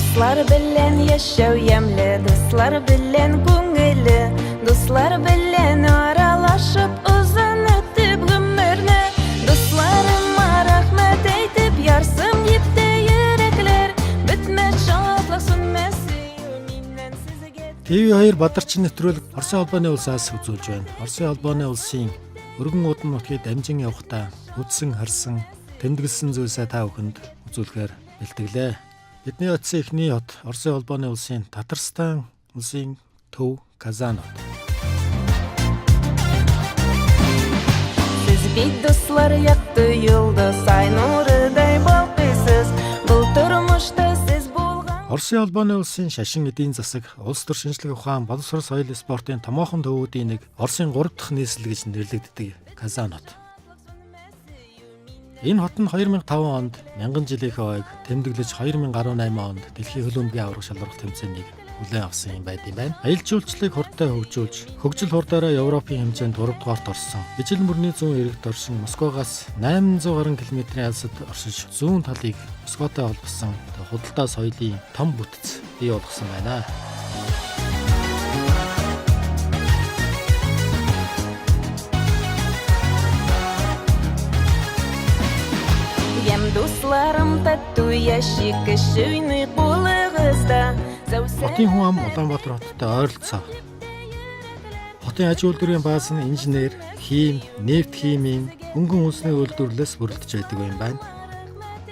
Dostlar bilen yaşav yemli, dostlar bilen көңілі, dostlar bilen aralaşıp uzun ötüp gümürni. Dostlarıma rahmet eytip yarsım yipti yürekler, bitmez şatlık sönmez minнен sizге. TV2 Бадарчин нэвтрүүлэг Оросын холбооны улсаас үзүүлж байна. Оросын холбооны улсын өргөн удам нутгийг дамжин явахдаа үдсэн харсан, тэмдэглэсэн зүйлсээ та бүхэнд үзүүлэхээр бэлтгэлээ. Бидний очисон эхний хот Оросын холбооны улсын Татарстан улсын төв Казан хот. Siz bir dostlar yaktı yolda say nurday balqısız. Бұл тұрмышта siz болған. Оросын холбооны улсын шашин эдийн засаг, улс төр шинжлэх ухаан, боловсрол соёл спортын томоохон төвүүдийн нэг Оросын 3 дахь нийслэл гэж нэрлэгддэг Казан хот. Энэ хот нь 2005 онд мянган жилийнхээ ойг тэмдэглэж 2018 онд дэлхийн хөлбөмбөгийн аварга шалрах тэмцээнийг хүлээн авсан юм байд юм байна. Аялал жуулчлалыг хурдтай хөгжүүлж, хөгжил хурдаараа Европын хэмжээнд 3 дугаарт орсон. Ижил мөрний зүүн эрэгт оршин Москвагаас 800 гаруй километрийн алсад оршиж зүүн талыг Москватай холбосон худалдаа соёлын том бүтц бий болгосон байна. Dostlarım tatlı yaşı kışını kulağızda. Хотын хүн ам Улаанбаатар хоттой ойролцоо. Хотын аж үйлдвэрийн бааз нь инженер, хим, нефт химийн хөнгөн үндэсний үйлдвэрлэлээс бүрэлдэж байдаг юм байна.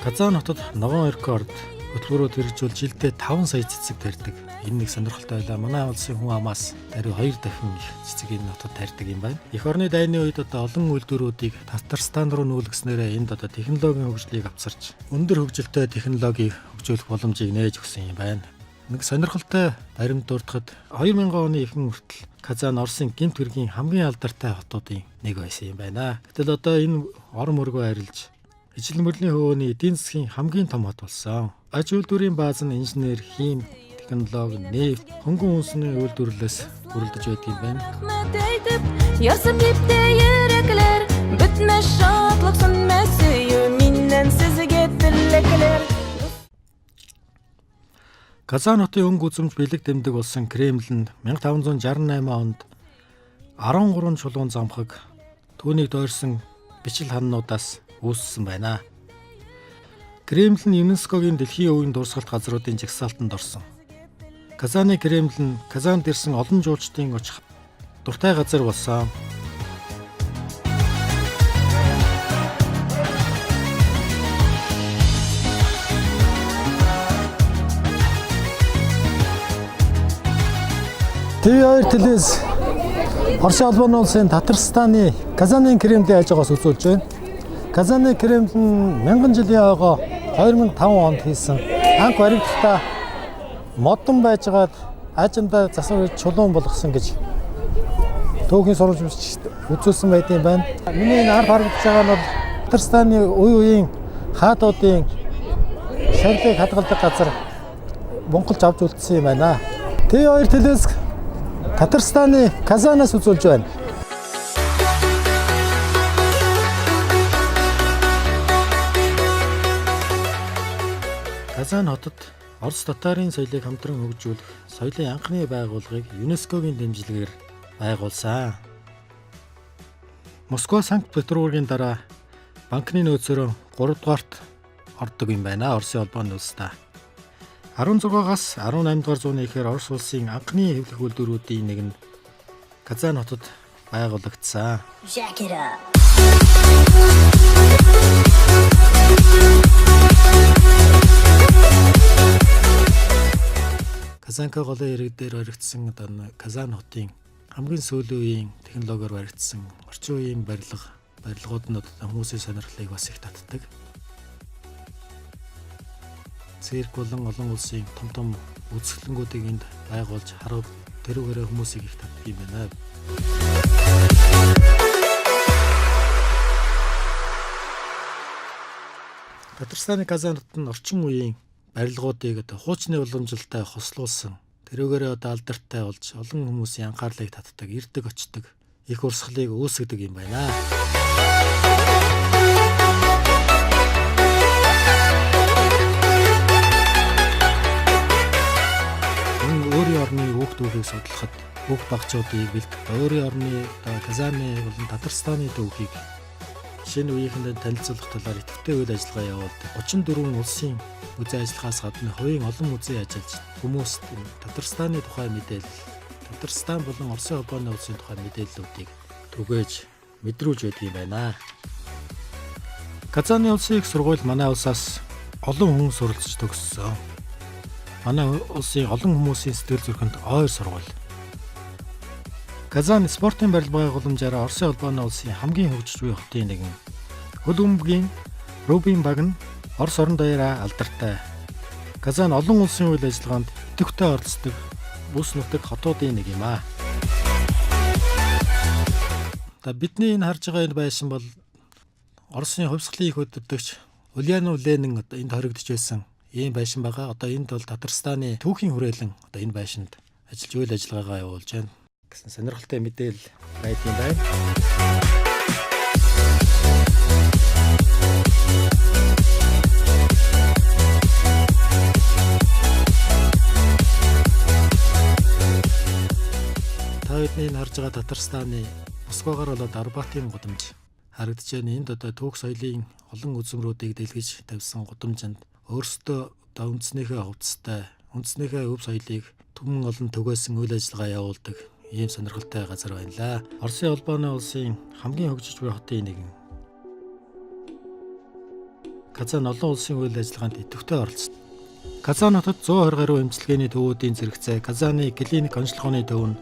Казан хотод ногоон рекорд хөтөлбөрөөр хэрэгжүүл жилдээ 5 сая цэцэг тарьдаг. Энэ нэг сонирхолтой байлаа. Манай улсын хүн амаас даруй 2 дахин их цэцэг энэ хотод тарьдаг юм байна. Эх орны дайны үед олон үйлдвэрүүдийг Татарстан руу нүүлгэснээр энд технологийн хөгжлийг авчирч өндөр хөгжилтэй технологиг хөгжүүлэх боломжийг нээж өгсөн юм байна. Нэг сонирхолтой баримт дурдахад 2000 оны ихэнх хүртэл Казан Оросын гэмт хэргийн хамгийн алдартай хотуудын нэг байсан юм байна. Гэтэл одоо энэ орон мөргөө арилж ижил мөрлийн хөвөөний эдийн засгийн хамгийн том хот болсон. Аж үйлдвэрийн бааз нь инженер, хим, технологи, нефт, хөнгөн үндэсний үйлдвэрлэлээс бүрэлдэж байдаг юм байна. Ясып ипте yürekler, bitmez şatlık sönmez minнен sizге тілеклер. Казан хотын өнгө үзэмж бэлэг дэмдэг болсон Кремль нь 1568 онд 13 чулуун замхаг түүнийг дойрсон бичил ханнуудаас үүссэн байна. Кремль нь ЮНЕСКОгийн дэлхийн өвийн дурсгалт газруудын жагсаалтанд орсон. Казаны Кремль нь Казанд ирсэн олон жуулчдын очих дуртай газар болсон. TV2 телевиз Оросын холбооны улсын Татарстаны Казаны Кремлийн хажуугаас үзүүлж байна. Казаны Кремль нь 1000 жилийн ойгоо 2005 онд хийсэн анх баригдалтаа модон байжгаад аажимдаа засвар чулуун болгосон гэж түүхийн сурвалжлагч үзүүлсэн байт юм байна. Миний энэ ард харагдаж байгаа нь бол Татарстаны үе үеийн хаадуудын шарилыг хадгалдаг газар Монголд авч үлдсэн юм байна. TV2 телевиз Татарстаны Казанаас үзүүлж байна. Казан хотод Орос татарын соёлыг хамтран хөгжүүлэх соёлын анхны байгууллагыг ЮНЕСКОгийн дэмжлэгээр байгуулсан. Москва, Санкт-Петербургийн дараа банкны нөөцөөр 3 дугаарт ордог юм байна. Оросын холбооны улстай 16-аас 18 дугаар зууны эхээр Орос улсын анхны хэвлэх үйлдвэрүүдийн нэг нь Казан хотод байгуулагдсан. Казанка голын ирэг дээр баригдсан Казан хотын хамгийн сүүлийн үеийн технологиор баригдсан орчин үеийн барилгууд нь хүмүүсийн сонирхлыг бас их татдаг. Цирк болон олон улсын том үзэсгэлэнгүүдийг энд байгуулж харав тэрүүгээрээ хүмүүсийг их татдаг юм байна. Татарстаны Казан хот нь орчин үеийн барилгуудыг хуучны уламжилтай хослуулсан. Тэрүүгээрээ алдартай болж олон хүмүүсийн анхаарлыг татдаг, ирдэг очдог, их урсгалыг үүсгэдэг юм байна. төвийг судлахад бүх багцуудыг бэлдэх өөрийн орны Казаны болон Татарстаны төвхийг шинэ үеийнхэндээ танилцуулах талаар идэвхтэй үйл ажиллагаа явуулдаг. 34 улсын үзэн ажиллагаас гадна хувийн олон музей ажиллаж хүмүүст Татарстаны тухай мэдээлэл, Татарстан болон Оросын холбооны улсын тухай мэдээллүүдийг түгээж мэдрүүлж байдаг юм байна. Казаны улсын их сургууль манай улсаас олон хүн суралцж төгссөн. Манай улсын олон хүмүүсийн сэтгэл зүрхэнд ойр сургууль. Казан спортын барил байгууламжаар Оросын холбооны улсын хамгийн хөгжиж буй хотын нэгэн. Хөл бөмбөгийн Рубин баг нь Орос орон даяараа алдартай. Казан олон улсын үйл ажиллагаанд идэвхтэй оролцдог бүс нутаг хотуудын нэг юм аа. Бидний энэ харж байгаа энэ байшин бол Оросын хувьсгалын их удирдагч Ульянов Ленин энд хоригдож байсан ийм байшин байгаа. Одоо энд бол Татарстаны түүхийн хүрээлэн одоо энэ байшинд ажиллаж үйл ажиллагаагаа явуулж байна гэсэн сонирхолтой мэдээлэл байд юм байна. Та бидний харж байгаа Татарстаны Москвагаар болоод Арбатын гудамж харагдаж байна. Энд одоо түүх соёлын олон үзмрүүдийг дэлгэж тавьсан гудамжинд өөрсдөө одоо үндснийхээ хувцастай, үндснийхээ өв соёлыг түмэн олон түгээсэн үйл ажиллагаа явуулдаг ийм сонирхолтой газар байна лаа. Оросын холбооны улсын хамгийн хөгжиж буй хотын нэгэн. Казан олон улсын үйл ажиллагаанд идэвхтэй оролцдог. Казан хотод 120 гаруй эмчилгээний төвүүдийн зэрэгцээ, Казаны клиник онцлогооны төв нь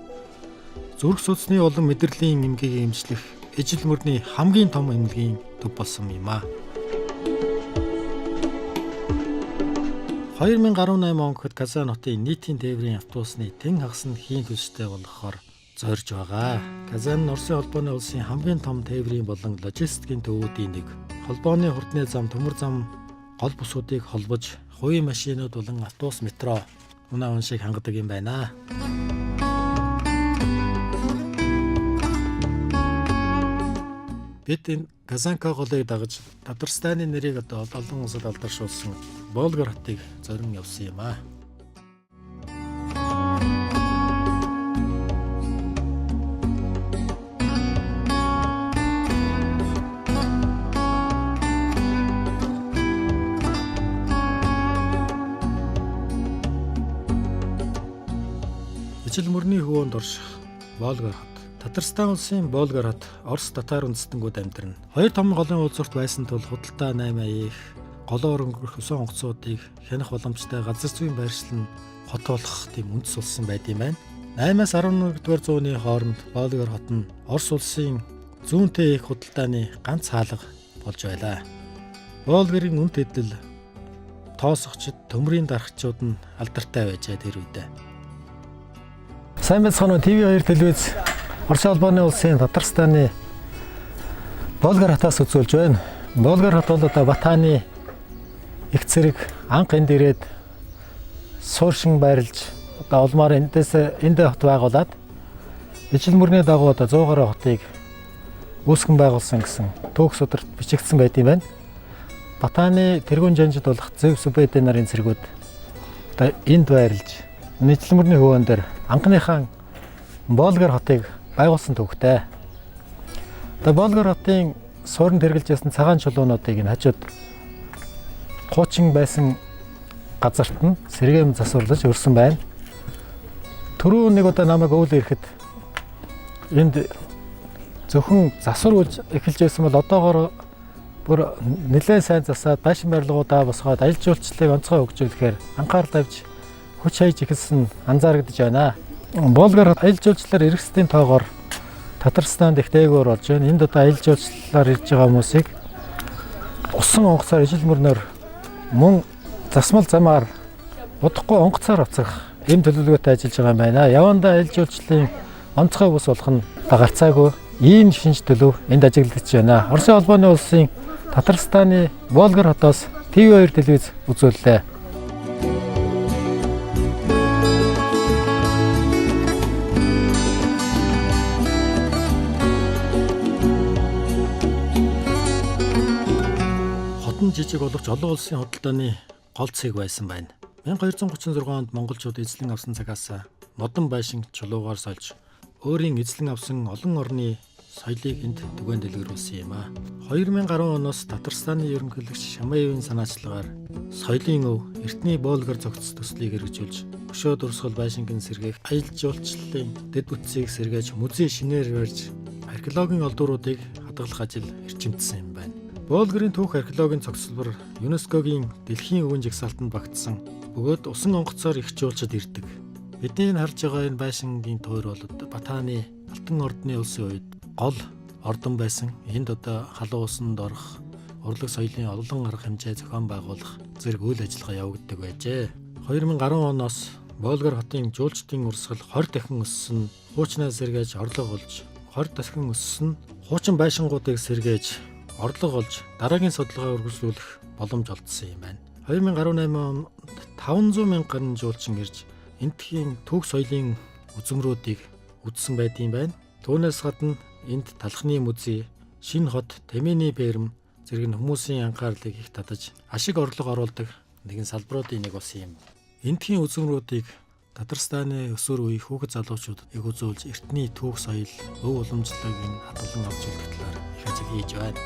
зүрх судасны олон мэдрэлийн эмгээг эмчлэх ижил мөрний хамгийн том эмнэлгийн төв болсон юм а. 2018 он гэхэд Казан хотын нийтийн тээврийн автобусны тэн хагас нь хийн төлстэй болгохоор зорж байгаа. Казан нь Оросын холбооны улсын хамгийн том тээврийн болон логистикийн төвүүдийн нэг. Холбооны хурдны зам, төмөр зам гол бусуудыг холбож, хувийн машинууд болон автобус, метро унаа уншиг хангадаг юм байна. Бид энэ Казанка голыг дагаж Татарстаны нэрийг одоо олон улсад алдаршуулсан Болгар хотыг зорин явсан юм а. Ижил мөрний хөвөөнд орших Болгар хот. Татарстан улсын Болгар хот Орос татар үндэстэнүүд амьдарна. Хоёр том голын уулзурт байсан тул худалдаа 8 их голоор өнгөрөх өсөн онгоцуудыг хянах боломжтой газар зүйн байршил нь хот болох тийм үндэс улсан байд юм байна. 8-аас 11-р зууны хооронд Болгар хот нь Орос улсын зүүнтэй их худалдааны ганц хаалга болж байлаа. Болгарын үн тэдэл тоосгочд, төмрийн дарагчид нь алдартай байжээ тэр үедээ. Сайн байцгаана уу, TV2 телевиз Оросын холбооны улсын Татарстаны Болгар хотоос үзүүлж байна. Болгар хот бол одоо Батаны их зэрэг анх энд ирээд сууршин байрлаж одоо улмаар энд хот байгуулад ижил мөрний дагуу одоо 100 гаруй хотыг үүсгэн байгуулсан гэсэн түүх сударт бичигдсэн байт юм байна. Батаны тэргүүн жанжид болох Зэв Сүбэдэ нарын цэргүүд одоо энд байрлаж ижил мөрний хөвөн дээр анхныхаа Болгар хотыг байгуулсан төвхтэй. Одоо Болгар хотын суурин тэргэлж байсан цагаан чулуунуудыг нь хажууд хуучин байсан газарт нь сэргээм засварлаж өрсөн байна. Түрүү нэг удаа намайг өөл ирэхэд энд зөвхөн засвар эхэлж байсан бол одоогоор бүр нэлээд сайн засаад байшин барилгуудаа босгоод аялал жуулчлалыг онцгой хөгжүүлэхээр анхаарал тавьж хүч хаяж ихэлсэн анзаарэгдэж байна. Болгар аялал жуулчлалаар ирэх хэвтийн тоогоор Татарстанд их дээгүүр болж байна. Энд одоо аялал жуулчлалаар ирж байгаа хүмүүсийг усан онгоцоор ижил мөрнөөр мөн засмал замаар удахгүй онгоцоор авцгах эм төлөвлөгөөтэй ажиллаж байгаа юм байна. Явандаа аялал жуулчлалын онцгой бус болох нь дагарцаагүй ийм шинж төлөв энд ажиглагдаж байна. Оросын холбооны улсын Татарстаны Болгар хотоос TV2 телевиз үзүүллээ. Жижиг боловч олон улсын худалдааны гол цэг байсан байна. 1236 онд монголчууд эзлэн авсан цагаас нодон байшин чулуугаар сольж өөрийн эзлэн авсан олон орны соёлыг энд түгээн дэлгэрүүлсэн юм а. 2010 оноос Татарстаны ерөнхийлөгч Шамаевын санаачлагаар соёлын өв эртний Болгар зохицол төслийг хэрэгжүүлж өшөө дурсгал байшингийн сэргээх аялал жуулчлалын дэд бүтцийг сэргээж музей шинээр барьж археологийн олдууруудыг хадгалах ажил эрчимдсэн юм байна. Болгарын түүх археологийн цогцлбор ЮНЕСКОгийн дэлхийн өвөн жагсаалтанд багтсан бөгөөд усан онгоцоор их жуулчид ирдэг. Бидний харж байгаа энэ байшингийн тойр бол Батааны Алтан ордны улсын үед гол ордон байсан. Энд одоо халуун усанд орох, урлаг соёлын олон арга хэмжээ зохион байгуулах зэрэг үйл ажиллагаа явагддаг байжээ. 2010 оноос Болгар хотын жуулчдын урсгал 20 дахин өссөн, хуучнаа сэргээж орлого олж, 20 дахин өссөн хуучин байшингуудыг сэргээж орлого олж дараагийн судалгаа үргэлжлүүлэх боломж олдсон юм байна. 2018 онд 500 мянган жуулчин ирж эндхийн түүх соёлын үзмрүүдийг үзсэн байдığım байна. Түүнээс гадна энд талхны музей, шинэ хот, Тэмээний бэрэм зэрэг хүмүүсийн анхаарлыг их татаж ашиг орлого оруулдаг нэгэн салбаруудын нэг бас юм. Эндхийн үзмрүүдийг Татарстаны өсвөр үеийн хүүхэд залуучуудад их үзүүлж эртний түүх соёл, өв уламжлалыг хадгалан авч явах талаар их ажил хийж байна.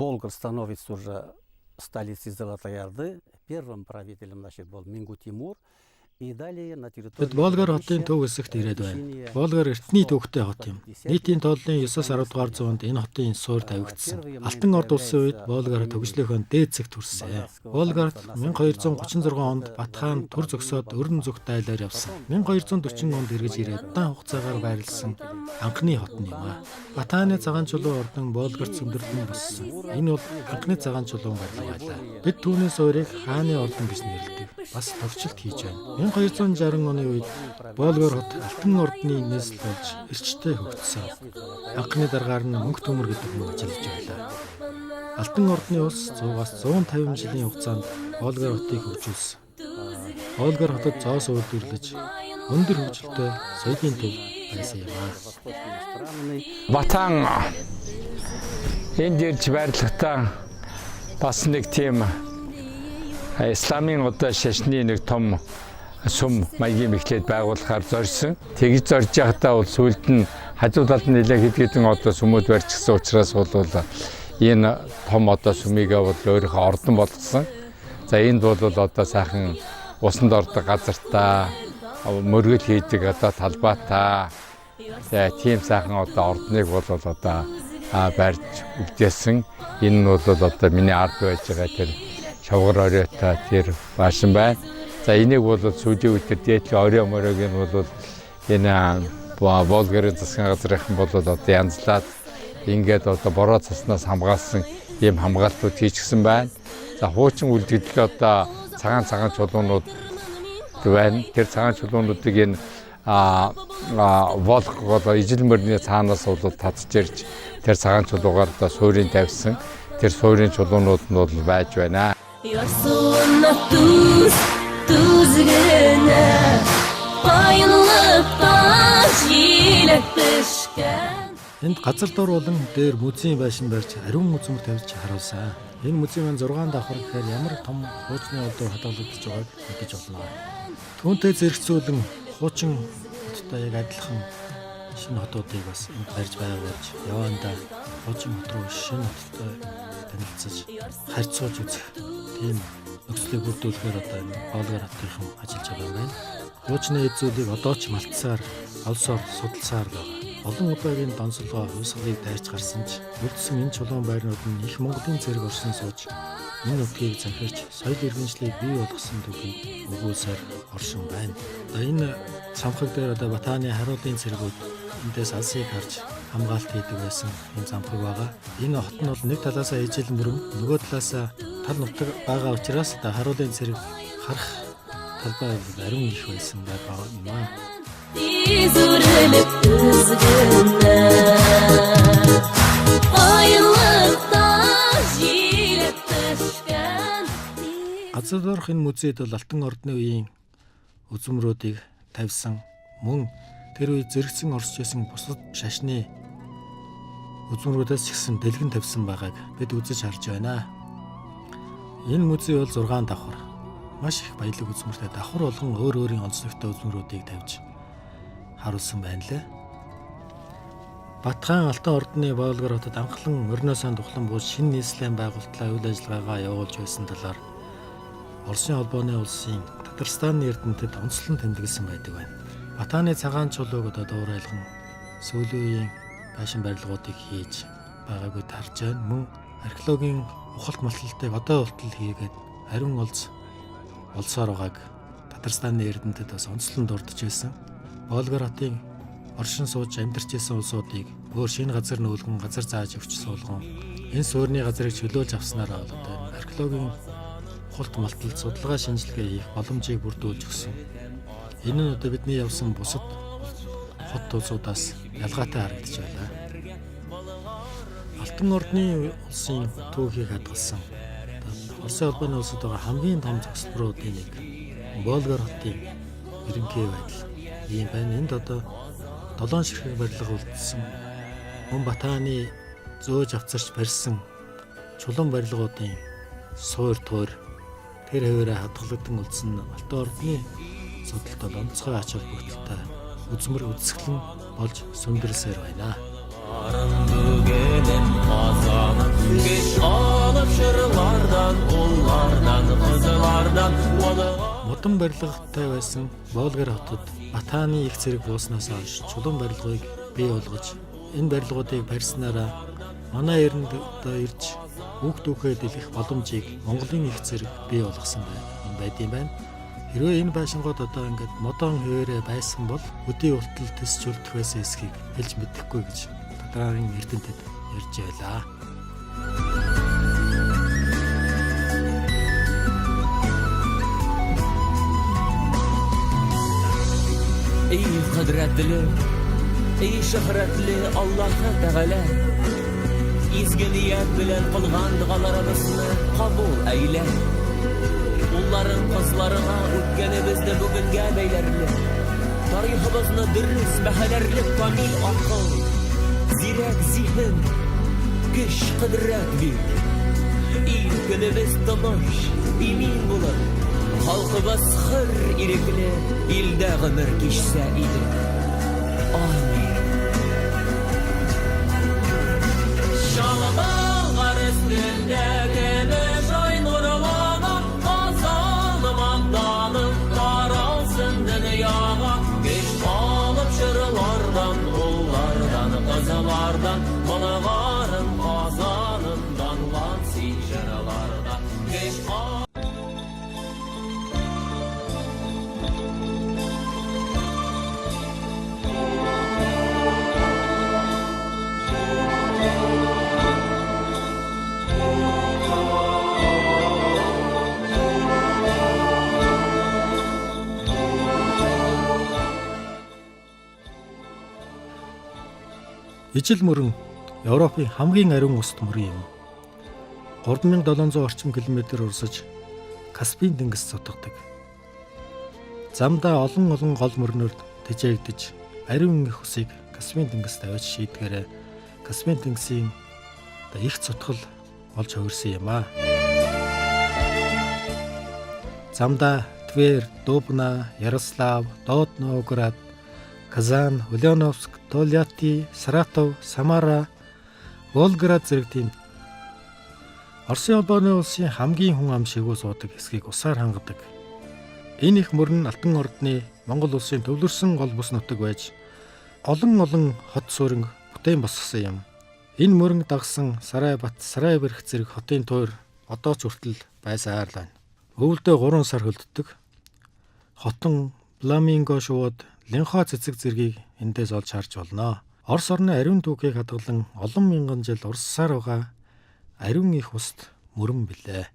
Болгар становится уже столицей Золотой Орды. Первым правителем был Мингу Тимур. И далее на территории... Болгар хотын төв хэсэгт ирээд байна. Болгар эртний төвхтэй хот юм. Нийтийн тооллын 9-10 дугаар зуунд энэ хотын суур тавигдсан. Алтан орд улсын үед Болгар төгслөөхөн дээд зэгт хүрсэн. Болгарт 1236 онд Батхан төр зөксөөд өрн зүгт дайлаар явсан. 1240 онд эргэж ирээд удаан хугацаагаар байрласан анхны хот юм а. Батаны цагаан чулуу ордон Болгарт зөндөрлөн боссон. Энэ бол анхны цагаан чулуун байлаа. Бид түүний суурийг хааны ордон гэж нэрлэдэг. Бас товчлолт хийж байна. 1260 оны үед Болгар хот Алтан ордны нийслэл болж эрчтэй хөгжсөн. Анхны дараагаар нь мөнх төмөр гэдэг нь ажиллаж байлаа. Алтан ордны улс 100-аас 150 жилийн хугацаанд Болгар хотыг хөгжүүлсэн. Болгар хотод зоос үйлдвэрлэж өндөр хөгжилтэй соёлын төв байсан юм аа. Батан энд ирж байрлахтаа бас нэг тийм исламын одоо шашны нэг том сүм маягийн эхлээд байгуулахаар зорьсон. Тэгж зорж байхдаа бол сүүлд нь хажуу талд нь нэлээд хэдэн одоо сүмүүд барьчихсан учраас бол энэ том одоо сүмийгээ бол өөрийнхөө ордон болгосон. За энд бол одоо сайхан усанд ордог газартаа мөргөл хийдэг одоо талбайтаа тийм сайхан одоо ордныг бол одоо барьж үлдээсэн. Энэ нь бол одоо миний ард байж байгаа тэр шавгар оройтой тэр баашин байна. За энийг бол сүүлийн үед дээдлийн орой моройг нь бол энэ Болгарын засгийн газрынхан бол одоо янзлаад ингээд одоо бороо цаснаас хамгаалсан ийм хамгаалтууд хийчихсэн байна. За хуучин үлдэгдэл одоо цагаан чулуунууд байна. Тэр цагаан чулуунуудыг энэ Волг одоо ижил мөрний цаанаас бол татж ирж тэр цагаан чулуугаар одоо суурийг тавьсан. Тэр суурийн чулуунууд нь бол байж байна. Энд газар дор болон дээр музейн байшин барьж ариун үзмэр тавьж харуулсан. Энэ музей маань 6 давхар гэхээр ямар том хуучны олдор хадгалагдаж байгааг мэдэж болно. Түүнтэй зэрэгцүүлэн хуучин хоттой яг адилхан шинэ хотуудыг бас энд барьж байгуулж явандаа хуучин хот руу шинэ хоттой танилцаж харьцуулж үзэх тийм нөхцөлийг бүрдүүлэхээр одоо энэ Болгар хотынхан ажиллаж байгаа юм байна. Хуучны эзүүдийг одоо ч малтсаар, олсоор судалсаар байгаа. Олон удаагийн донцолгоо хувьсгалыг дайрч гарсан ч үлдсэн энэ чулуун байрнууд нь их Монголын зэрэг оршин сууж энэ нутгийг захирч соёл иргэншлийг бий болгосон түүхийг өгүүлсээр оршин байна. Одоо энэ самхаг дээр одоо Батаны харуулын цэргүүд эндээс алсыг харж хамгаалт хийдэг байсан юм самхаг байгаа. Энэ хот нь бол нэг талаасаа ижил мөрөн, нөгөө талаасаа тал нутаг байгаа учраас одоо харуулын цэрэг харах талбай ариун их байсан байгаа юм аа. Üzülüp üzgünler Айлықта жиілеп түшкен Газар доорх энэ музейд бол Алтан ордны үеийн үзмрүүдийг тавьсан, мөн тэр үед зэрэгцэн орсч байсан бусад шашны үзмрүүдээс ихсэн дэлгэн тавьсан байгааг бид үзэж харж байна. Энэ музей бол 6 давхар маш их баялаг үзмэртэй давхар болгон өөр өөрийн онцлогтой үзмрүүдийг тавьж харуулсан байна лээ. Батхан Алтан ордны Болгор хотод анхлан морины сан тухлан бууж шинэ нийслэлийн байгуултлаа үйл ажиллагаагаа явуулж байсан талаар Оросын холбооны улсын Татарстаны эрдэмтэд онцлон тэмдэглэсэн байдаг байна. Батханы цагаан чулууг одоо дуурайлган сүүлийн үеийн байшин барилгуудыг хийж байгаагүй тарж байна. Мөн археологийн ухалт малталтыг одоо болтол хийгээд ариун олсоор байгааг Татарстаны эрдэмтэд бас онцлон дурдж байсан. Болгор хотын оршин сууж амьдарч байсан улсуудыг өөр шинэ газар нүүлгэн газар зааж өгч суулган энэ суурьны газрыг чөлөөлж авснараа одоо археологийн ухалт малталд судалгаа шинжилгээ хийх боломжийг бүрдүүлж өгсөн. Энэ нь одоо бидний явсан бусад хот улсуудаас ялгаатай харагдаж байна. Алтан ордны улсын түүхийг хадгалсан Оросын холбооны улсад байгаа хамгийн том зогсолборуудын нэг Болгор хотын ерөнхий байдал ийм байна. Энд одоо 7 ширхэг барилга үлдсэн. Мөн Батханы зөөж авцарч барьсан чулуун барилгуудын суур туур тэр хэвээрээ хадгалагдсан үлдсэн Алтан ордны судалт бол онцгой ач холбогдолтой үзмэр үзэсгэлэн болж сүмдэрлсээр байна. Модон барилгатай байсан Болгор хотод Батханы их зэрэг бууснаас хойш чулуун барилгыг бий болгож энэ барилгуудыг барьснараа манай эрэнд одоо ирж үг дүүхээ дэлгэх боломжийг Монголын их зэрэг бий болгосон байдсан байна. Хэрвээ энэ байшингууд одоо ингээд модон хэвээрээ байсан бол өдий уртл төсч үлдэх байсан эсхийг хэлж мэдэхгүй гэж Татарын эрдэмтэд ярьж байлаа. Ey kudretli, ey şöhretli Allah'a Teala İzgi niyet bilen kılgan dualarımızı kabul eyle. Onların kızlarına ötkenimizde bugün gelmeylerli. Tarihimizde dürüst mehalerlik kamil akıl, zirek zihin, güç kudret bir. İlkimiz tanış, emin bulur. Halkımız hır irikli, ilde gımır geçse idi. Amin. Şalabağlar üstünde gümüş ay nurlanıp kazanım amdanım daralsın dünyama. Geç alıp şırlardan, ullardan, kızılardan, balıgarın kazanından lansin şırlardan. Geç alıp Ижил мөрөн Европын хамгийн ариун усд мөрөн юм. 3700 орчим километр урсаж Каспийн тэнгис цутгадаг. Замдаа олон гол мөрнөөр тэжээгдэж ариун их усыг Каспийн тэнгист авч шийдгээрээ Каспийн тэнгисийн их цутгал болж хувирсан юм а. Замдаа Твер, Дубна, Ярослав, Доод Новгород, Казан, Ульяновск, Тольятти, Саратов, Самара, Волгоград зэрэг тийм Оросын холбооны улсын хамгийн хүн ам шигүү суудаг хэсгийг усаар хангадаг. Энэ их мөрөн Алтан ордны Монгол улсын төвлөрсөн гол бус нутаг байж олон хот суурин бүтээн босгосон юм. Энэ мөрөн дагсан Сарайбат, Сарайбэрх зэрэг хотын туур одоо ч хүртэл байсаар байна. Өвөлдөө 3 сар хөлддөг. Хотон Фламинго шууд Ленхо цэцэг зэргийг эндээс олж харж болно. Орос орны ариун түүхийг хадгалан олон мянган жил урссаар байгаа ариун их уст мөрөн билээ.